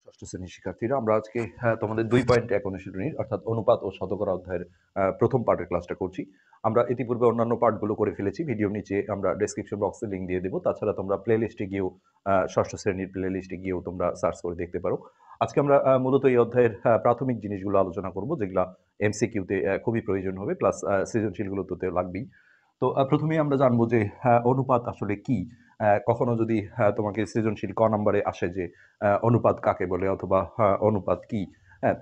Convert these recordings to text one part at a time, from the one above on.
ষষ্ঠ শ্রেণীর শিক্ষার্থীরা আমরা আজকে তোমাদের 2.1 অনুশীলনীর অর্থাৎ অনুপাত ও শতকরা অধ্যায়ের প্রথম পার্টের ক্লাসটা করছি। আমরা ইতিপূর্বে অন্যান্য পার্টগুলো করে ফেলেছি। ভিডিওর নিচে আমরা ডেসক্রিপশন বক্সে লিংক দিয়ে দেব। তাছাড়া তোমরা প্লেলিস্টে গিয়েও ষষ্ঠ শ্রেণীর প্লেলিস্টে গিয়েও তোমরা সার্চ করে দেখতে পারো। আজকে আমরা মূলত এই অধ্যায়ের প্রাথমিক জিনিসগুলো আলোচনা করব, যেগুলা এমসিকিউতে খুবই প্রয়োজন হবে, প্লাস সৃজনশীলগুলোতে লাগবেই। তো প্রথমেই আমরা জানবো যে অনুপাত আসলে কি। কখনো যদি তোমাকে সৃজনশীল ক নম্বরে আসে যে অনুপাত কাকে বলে অথবা অনুপাত কি,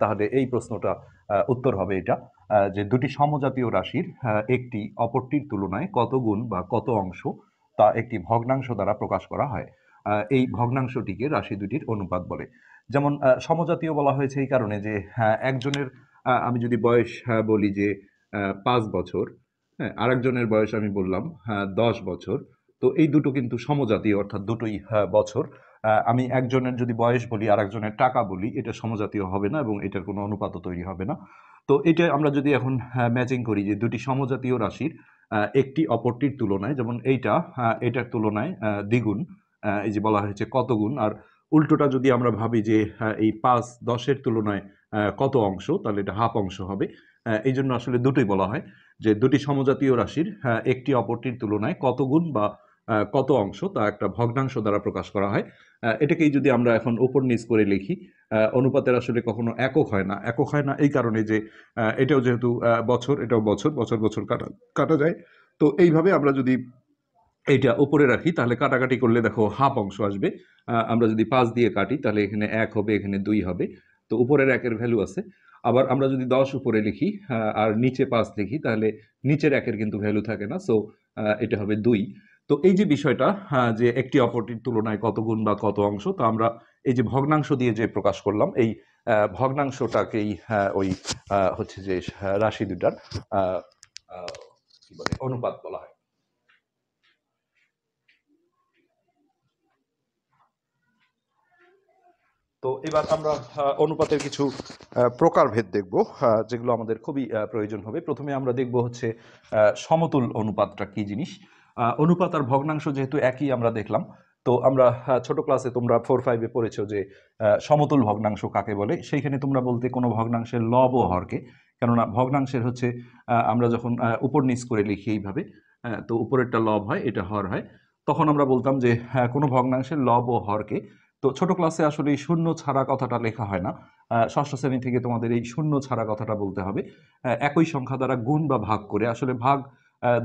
তাহলে এই প্রশ্নটা উত্তর হবে এটা, যে দুটি সমজাতীয় রাশির একটি অপরটির তুলনায় কত গুণ বা কত অংশ তা একটি ভগ্নাংশ দ্বারা প্রকাশ করা হয়। এই ভগ্নাংশটিকে রাশি দুটির অনুপাত বলে। যেমন সমজাতীয় বলা হয়েছে এই কারণে যে একজনের আমি যদি বয়স বলি যে 5 বছর, হ্যাঁ, আরেকজনের বয়স আমি বললাম 10 বছর, তো এই দুটো কিন্তু সমজাতীয়, অর্থাৎ দুটোই বছর। আমি একজনের যদি বয়স বলি আর একজনের টাকা বলি, এটা সমজাতীয় হবে না এবং এটার কোনো অনুপাতও তৈরি হবে না। তো এটা আমরা যদি এখন ম্যাচিং করি যে দুটি সমজাতীয় রাশির একটি অপরটির তুলনায়, যেমন এইটা এটার তুলনায় দ্বিগুণ, এই যে বলা হয়েছে কত গুণ, আর উল্টোটা যদি আমরা ভাবি যে এই 5-10-এর তুলনায় কত অংশ, তাহলে এটা হাফ অংশ হবে। এই জন্য আসলে দুটোই বলা হয় যে দুটি সমজাতীয় রাশির একটি অপরটির তুলনায় কত গুণ বা কত অংশ তা একটা ভগ্নাংশ দ্বারা প্রকাশ করা হয়। এটাকেই যদি আমরা এখন উপর নিচ করে লিখি, অনুপাতের আসলে কখনো একক হয় না। একক হয় না এই কারণে যে এটাও যেহেতু বছর, এটাও বছর, বছর বছর কাটা কাটা যায়। তো এইভাবে আমরা যদি এইটা উপরে রাখি তাহলে কাটাকাটি করলে দেখো হাফ অংশ আসবে। আমরা যদি 5 দিয়ে কাটি তাহলে এখানে 1 হবে, এখানে 2 হবে। তো উপরের 1-এর ভ্যালু আছে। আবার আমরা যদি 10 উপরে লিখি আর নিচে 5 লিখি, তাহলে নিচের 1-এর কিন্তু ভ্যালু থাকে না। সো এটা হবে 2। তো এই যে বিষয়টা, যে একটি অপরটির তুলনায় কত গুণ বা কত অংশ, তো আমরা এই যে ভগ্নাংশ দিয়ে যে প্রকাশ করলাম, এই ভগ্নাংশটাকেই ওই হচ্ছে যে রাশি দুটার কি বলে অনুপাত বলা হয়। তো এবার আমরা অনুপাতের কিছু প্রকারভেদ দেখব, যেগুলো আমাদের খুবই প্রয়োজন হবে। প্রথমে আমরা দেখব হচ্ছে সমতুল অনুপাতটা কি জিনিস। অনুপাত আর ভগ্নাংশ যেহেতু একই আমরা দেখলাম, তো আমরা ছোট ক্লাসে তোমরা 4-5-এ পড়েছো যে সমতুল ভগ্নাংশ কাকে বলে। সেইখানে তোমরা বলতে কোনো ভগ্নাংশের লব ও হরকে, কেননা ভগ্নাংশের হচ্ছে আমরা যখন উপর নিচ করে লিখি এইভাবে, তো উপরেরটা লব হয়, এটা হর হয়, তখন আমরা বলতাম যে কোনো ভগ্নাংশের লব ও হরকে। তো ছোট ক্লাসে আসলে এই শূন্য ছাড়া কথাটা লেখা হয় না। ষষ্ঠ শ্রেণী থেকে তোমাদের এই শূন্য ছাড়া কথাটা বলতে হবে। একই সংখ্যা দ্বারা গুণ বা ভাগ করে, আসলে ভাগ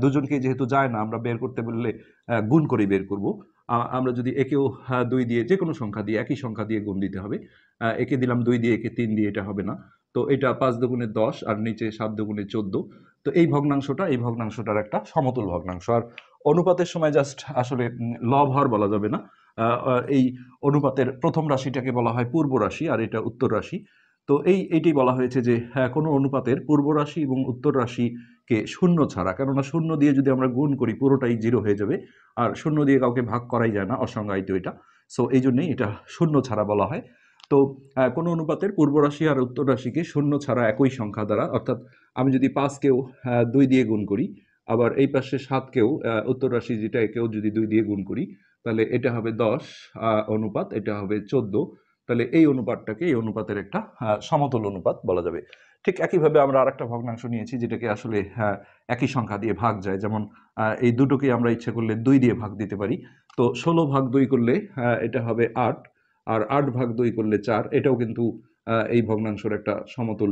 দুজনকে যেহেতু যায় না, আমরা বের করতে বললে গুণ করে বের করব। আমরা যদি একেও 2 দিয়ে, যে কোনো সংখ্যা দিয়ে, একই সংখ্যা দিয়ে গুণ দিতে হবে। একে দিলাম 2 দিয়ে, একে 3 দিয়ে, এটা হবে না। তো এটা 5 দুগুণে 10 আর নিচে 7 দুগুণে 14। তো এই ভগ্নাংশটা, এই ভগ্নাংশটার একটা সমতুল ভগ্নাংশ। আর অনুপাতের সময় জাস্ট আসলে লব হর বলা যাবে না। এই অনুপাতের প্রথম রাশিটাকে বলা হয় পূর্ব রাশি আর এটা উত্তর রাশি। তো এইটাই বলা হয়েছে যে কোনো অনুপাতের পূর্ব রাশি এবং উত্তর রাশিকে শূন্য ছাড়া, কেননা শূন্য দিয়ে যদি আমরা গুণ করি পুরোটাই 0 হয়ে যাবে, আর শূন্য দিয়ে কাউকে ভাগ করাই যায় না, অসংজ্ঞায়িত এটা। সো এই জন্যই এটা শূন্য ছাড়া বলা হয়। তো কোনো অনুপাতের পূর্ব রাশি আর উত্তর রাশিকে শূন্য ছাড়া একই সংখ্যা দ্বারা, অর্থাৎ আমি যদি 5-কেও 2 দিয়ে গুণ করি, আবার এই পাশে 7-কেও উত্তর রাশি যেটা, একেও যদি 2 দিয়ে গুণ করি, তাহলে এটা হবে 10 অনুপাত, এটা হবে 14। তাহলে এই অনুপাতটাকে, এই অনুপাতের একটা সমতুল অনুপাত বলা যাবে। ঠিক একইভাবে আমরা আরেকটা ভগ্নাংশ নিয়েছি যেটাকে আসলে একই সংখ্যা দিয়ে ভাগ যায়। যেমন এই দুটোকে আমরা ইচ্ছে করলে 2 দিয়ে ভাগ দিতে পারি। তো 16 ভাগ 2 করলে এটা হবে 8, আর 8 ভাগ 2 করলে 4। এটাও কিন্তু এই ভগ্নাংশের একটা সমতুল,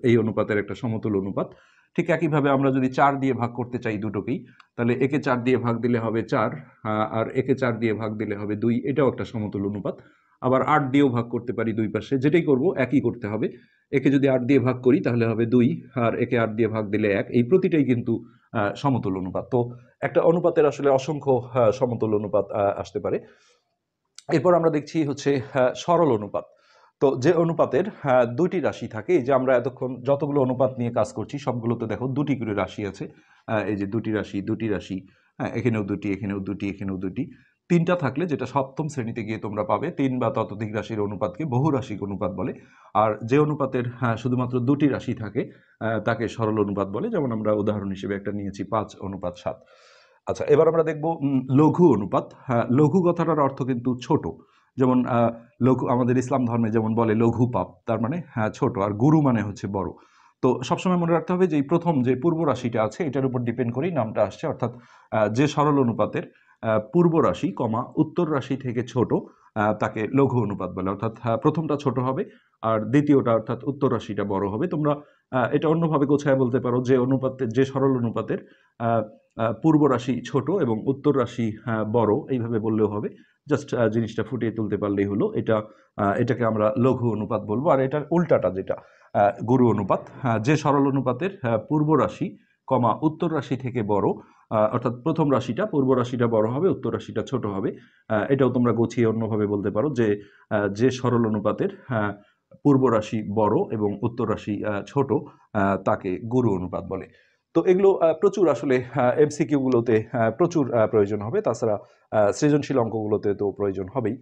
এই অনুপাতের একটা সমতুল অনুপাত। ঠিক একইভাবে আমরা যদি 4 দিয়ে ভাগ করতে চাই দুটোকেই, তাহলে একে 4 দিয়ে ভাগ দিলে হবে 4, আর একে 4 দিয়ে ভাগ দিলে হবে 2। এটাও একটা সমতুল অনুপাত। আবার 8 দিয়েও ভাগ করতে পারি দুই পাশে, যেটাই করব একই করতে হবে। একে যদি 8 দিয়ে ভাগ করি তাহলে হবে 2, আর একে 8 দিয়ে ভাগ দিলে 1। এই প্রতিটাই কিন্তু সমতুল অনুপাত। তো একটা অনুপাতের আসলে অসংখ্য সমতুল অনুপাত আসতে পারে। এরপর আমরা দেখছি হচ্ছে সরল অনুপাত। তো যে অনুপাতের দুটি রাশি থাকে, এই যে আমরা এতক্ষণ যতগুলো অনুপাত নিয়ে কাজ করছি সবগুলোতে দেখো দুটি করে রাশি আছে। এই যে দুটি রাশি, দুটি রাশি, হ্যাঁ, এখানেও দুটি, এখানেও দুটি, এখানেও দুটি। 3টা থাকলে, যেটা সপ্তম শ্রেণীতে গিয়ে তোমরা পাবে, 3 বা ততোধিক রাশির অনুপাতকে বহুরাশিক অনুপাত বলে। আর যে অনুপাতের শুধুমাত্র দুটি রাশি থাকে তাকে সরল অনুপাত বলে। যেমন আমরা উদাহরণ হিসেবে একটা নিয়েছি 5:7। আচ্ছা, এবার আমরা দেখব লঘু অনুপাত। লঘু কথাটার অর্থ কিন্তু ছোট। যেমন লঘু, আমাদের ইসলাম ধর্মে যেমন বলে লঘু পাপ, তার মানে ছোট, আর গুরু মানে হচ্ছে বড়। তো সবসময় মনে রাখতে হবে যে এই প্রথম যে পূর্ব রাশিটা আছে এটার উপর ডিপেন্ড করেই নামটা আসছে, অর্থাৎ যে সরল অনুপাতের পূর্ব রাশি কমা উত্তর রাশি থেকে ছোট তাকে লঘু অনুপাত বলে, অর্থাৎ প্রথমটা ছোট হবে আর দ্বিতীয়টা অর্থাৎ উত্তর রাশিটা বড় হবে। তোমরা এটা অন্যভাবে গোছায় বলতে পারো যে অনুপাতের, যে সরল অনুপাতের পূর্ব রাশি ছোট এবং উত্তর রাশি বড়, এইভাবে বললেও হবে। জাস্ট জিনিসটা ফুটিয়ে তুলতে পারলেই হলো। এটাকে আমরা লঘু অনুপাত বলবো। আর এটার উল্টাটা যেটা গুরু অনুপাত, যে সরল অনুপাতের পূর্ব রাশি কমা উত্তর রাশি থেকে বড়, অর্থাৎ প্রথম রাশিটা পূর্ব রাশিটা বড় হবে, উত্তর রাশিটা ছোট হবে। এটাও তোমরা গুছিয়ে অন্যভাবে বলতে পারো যে সরল অনুপাতের পূর্ব রাশি বড় এবং উত্তর রাশি ছোট তাকে গুরু অনুপাত বলে। তো এগুলো প্রচুর আসলে এমসিকিউ গুলোতে প্রচুর প্রয়োজন হবে, তাছাড়া সৃজনশীল অঙ্কগুলোতে তো প্রয়োজন হবেই।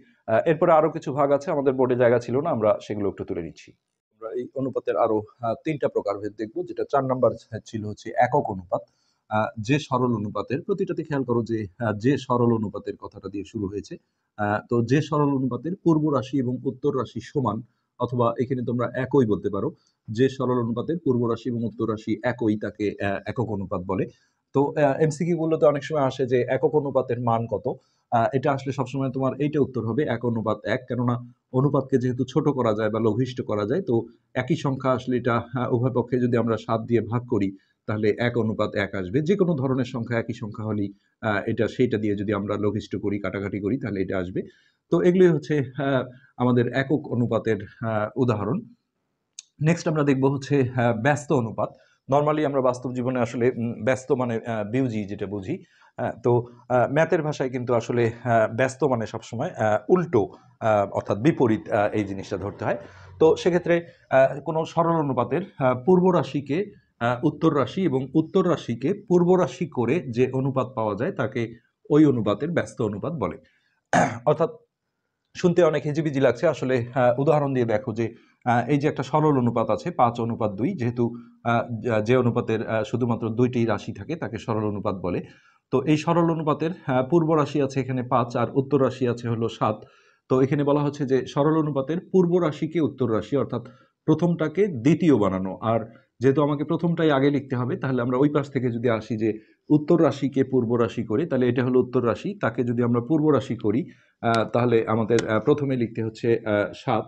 এরপরে আরো কিছু ভাগ আছে, আমাদের বোর্ডে জায়গা ছিল না, আমরা সেগুলো একটু তুলে নিচ্ছি। আমরা এই অনুপাতের আরো 3টা প্রকারভেদ দেখবো। যেটা 4 নাম্বার ছিল হচ্ছে একক অনুপাত। যে সরল অনুপাতের, প্রতিটাতে খেয়াল করো যে যে সরল অনুপাতের কথাটা দিয়ে শুরু হয়েছে। তো যে সরল অনুপাতের পূর্ব রাশি এবং উত্তর রাশি সমান, অথবা এখানে তোমরা একই বলতে পারো, যে সরল অনুপাতের পূর্ব রাশি এবং উত্তর রাশি একই, তাকে একক অনুপাত বলে। তো এমসিকিউ গুলোতে অনেক সময় আসে যে একক অনুপাতের মান কত। এটা আসলে সবসময় তোমার এইটা উত্তর হবে 1:1, কেননা অনুপাতকে যেহেতু ছোট করা যায় বা লঘিষ্ঠ করা যায়, তো একই সংখ্যা আসলে এটা উভয় পক্ষে যদি আমরা 7 দিয়ে ভাগ করি তাহলে 1:1 আসবে। যে কোনো ধরনের সংখ্যা একই সংখ্যা হলেই এটা সেইটা দিয়ে যদি আমরা লঘিষ্ঠ করি, কাটাকাটি করি, তাহলে এটা আসবে। তো এগুলি হচ্ছে আমাদের একক অনুপাতের উদাহরণ। নেক্সট আমরা দেখব হচ্ছে ব্যস্ত অনুপাত। নর্মালি আমরা বাস্তব জীবনে আসলে ব্যস্ত মানে বিউজি যেটা বুঝি। তো ম্যাথের ভাষায় কিন্তু আসলে ব্যস্ত মানে সবসময় উল্টো, অর্থাৎ বিপরীত এই জিনিসটা ধরতে হয়। তো সেক্ষেত্রে কোনো সরল অনুপাতের পূর্ব রাশিকে উত্তর রাশি এবং উত্তর রাশিকে পূর্ব রাশি করে যে অনুপাত পাওয়া যায় তাকে ওই অনুপাতের ব্যস্ত অনুপাত বলে। অর্থাৎ শুনতে অনেক হিজিবিজি লাগছে, আসলে উদাহরণ দিয়ে দেখো যে এই যে একটা সরল অনুপাত আছে 5:2, যেহেতু যে অনুপাতের শুধুমাত্র 2টি রাশি থাকে তাকে সরল অনুপাত বলে। তো এই সরল অনুপাতের পূর্ব রাশি আছে এখানে 5 আর উত্তর রাশি আছে হলো 7। তো এখানে বলা হচ্ছে যে সরল অনুপাতের পূর্ব রাশিকে উত্তর রাশি, অর্থাৎ প্রথমটাকে দ্বিতীয় বানানো। আর যেহেতু আমাকে প্রথমটাই আগে লিখতে হবে, তাহলে আমরা ওই পাশ থেকে যদি আসি যে উত্তর রাশিকে পূর্ব রাশি করে, তাহলে এটা হলো উত্তর রাশি, তাকে যদি আমরা পূর্ব রাশি করি তাহলে আমাদের প্রথমে লিখতে হচ্ছে 7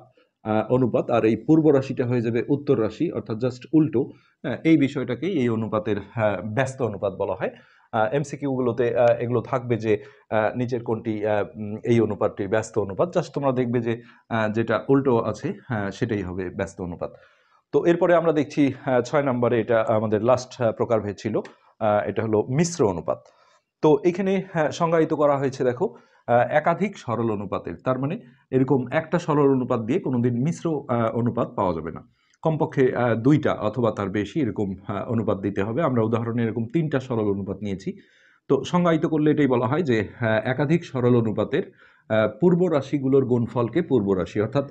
অনুপাত, আর এই পূর্ব রাশিটা হয়ে যাবে উত্তর রাশি, অর্থাৎ জাস্ট উল্টো। এই বিষয়টাকেই এই অনুপাতের ব্যস্ত অনুপাত বলা হয়। এমসিকিউ গুলোতে এগুলো থাকবে যে নিচের কোনটি এই অনুপাতটির ব্যস্ত অনুপাত। জাস্ট তোমরা দেখবে যে যেটা উল্টো আছে সেটাই হবে ব্যস্ত অনুপাত। তো এরপরে আমরা দেখছি 6 নম্বরে, এটা আমাদের লাস্ট প্রকারভেদ ছিল, এটা হলো মিশ্র অনুপাত। তো এখানে সংজ্ঞায়িত করা হয়েছে দেখো, একাধিক সরল অনুপাতের, তার মানে এরকম একটা সরল অনুপাত দিয়ে কোনোদিন মিশ্র অনুপাত পাওয়া যাবে না। কমপক্ষে 2টা অথবা তার বেশি এরকম অনুপাত দিতে হবে। আমরা উদাহরণে এরকম 3টা সরল অনুপাত নিয়েছি। তো সংজ্ঞায়িত করলে এটাই বলা হয় যে একাধিক সরল অনুপাতের পূর্ব রাশিগুলোর গুণফলকে পূর্ব রাশি, অর্থাৎ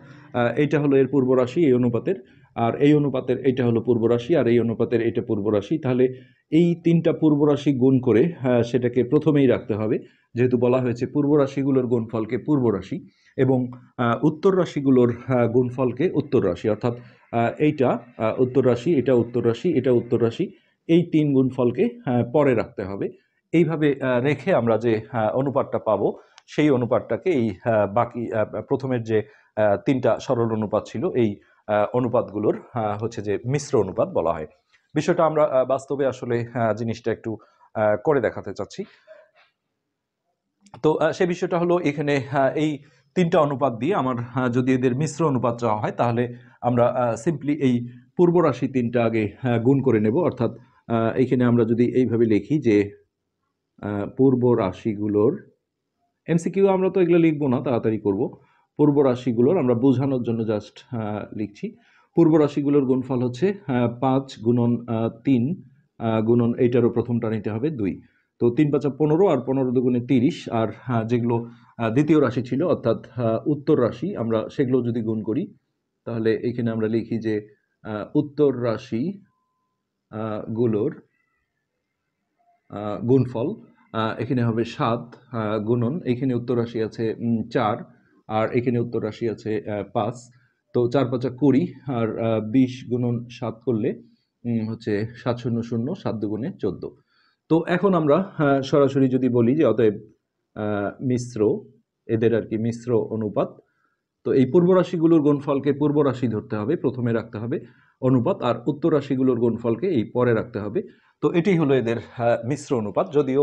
এইটা হলো এর পূর্ব রাশি এই অনুপাতের, আর এই অনুপাতের এইটা হলো পূর্ব রাশি, আর এই অনুপাতের এটা পূর্ব রাশি। তাহলে এই 3টা পূর্ব রাশি গুণ করে সেটাকে প্রথমেই রাখতে হবে, যেহেতু বলা হয়েছে পূর্ব রাশিগুলোর গুণফলকে পূর্ব রাশি, এবং উত্তর রাশিগুলোর গুণফলকে উত্তর রাশি, অর্থাৎ এইটা উত্তর রাশি, এটা উত্তর রাশি, এটা উত্তর রাশি, এই 3 গুণফলকে পরে রাখতে হবে। এইভাবে রেখে আমরা যে অনুপাতটা পাবো সেই অনুপাতটাকে এই বাকি প্রথমের যে 3টা সরল অনুপাত ছিল এই অনুপাতগুলোর হচ্ছে যে মিশ্র অনুপাত বলা হয়। বিষয়টা আমরা বাস্তবে আসলে জিনিসটা একটু করে দেখাতে চাচ্ছি। তো সেই বিষয়টা হলো এখানে এই 3টা অনুপাত দিয়ে আমার যদি এদের মিশ্র অনুপাত চাওয়া হয়, তাহলে আমরা সিম্পলি এই পূর্ব রাশি 3টা আগে গুণ করে নেব। অর্থাৎ এখানে আমরা যদি এইভাবে লিখি যে পূর্ব রাশিগুলোর, এমসিকিউ আমরা তো এগুলো লিখবো না, তাড়াতাড়ি করব। পূর্ব রাশিগুলোর আমরা বোঝানোর জন্য জাস্ট লিখছি। পূর্ব রাশিগুলোর গুণফল হচ্ছে 5 গুণন 3 গুণন এইটারও প্রথমটা নিতে হবে 2। তো 3 5 15 আর 15 দুগুণে 30, আর যেগুলো দ্বিতীয় রাশি ছিল অর্থাৎ উত্তর রাশি, আমরা সেগুলো যদি গুণ করি তাহলে এখানে আমরা লিখি যে উত্তর রাশি গুলোর গুণফল এখানে হবে 7 গুণন, এখানে উত্তর রাশি আছে 4, আর এখানে উত্তর রাশি আছে 5। তো 4 5 20, আর 20 গুণন 7 করলে হচ্ছে 7 শূন্য শূন্য, 7 দুগুণে 14। তো এখন আমরা সরাসরি যদি বলি যে অতএব মিশ্র, এদের আর কি মিশ্র অনুপাত। তো এই পূর্ব রাশিগুলোর গুণফলকে পূর্ব রাশি ধরতে হবে, প্রথমে রাখতে হবে অনুপাত, আর উত্তর রাশিগুলোর গুণফলকে এই পরে রাখতে হবে। তো এটাই হলো এদের মিশ্র অনুপাত। যদিও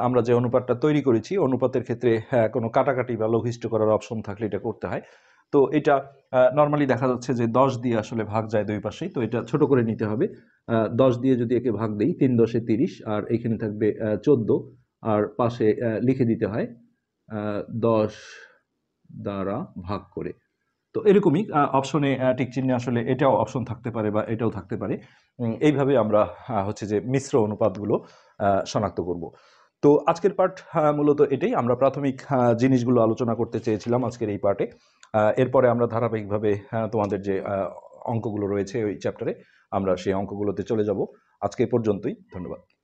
আমরা যে অনুপাতটা তৈরি করেছি, অনুপাতের ক্ষেত্রে কোনো কাটাকাটি বা লঘিষ্ঠ করার অপশন থাকলে এটা করতে হয়। তো এটা নর্মালি দেখা যাচ্ছে যে 10 দিয়ে আসলে ভাগ যায় দুই পাশেই, তো এটা ছোট করে নিতে হবে। 10 দিয়ে যদি একে ভাগ দেই, 3 10 30, আর এখানে থাকবে 14, আর পাশে লিখে দিতে হয় 10 দ্বারা ভাগ করে। তো এরকমই অপশনে টিক চিহ্নে আসলে এটাও অপশন থাকতে পারে বা এটাও থাকতে পারে। এইভাবে আমরা হচ্ছে যে মিশ্র অনুপাতগুলো শনাক্ত করব। তো আজকের পার্ট মূলত এটাই। আমরা প্রাথমিক জিনিসগুলো আলোচনা করতে চেয়েছিলাম আজকের এই পার্টে। এরপরে আমরা ধারাবাহিকভাবে তোমাদের যে অঙ্কগুলো রয়েছে ওই চ্যাপ্টারে, আমরা সেই অঙ্কগুলোতে চলে যাব। আজকে এ পর্যন্তই। ধন্যবাদ।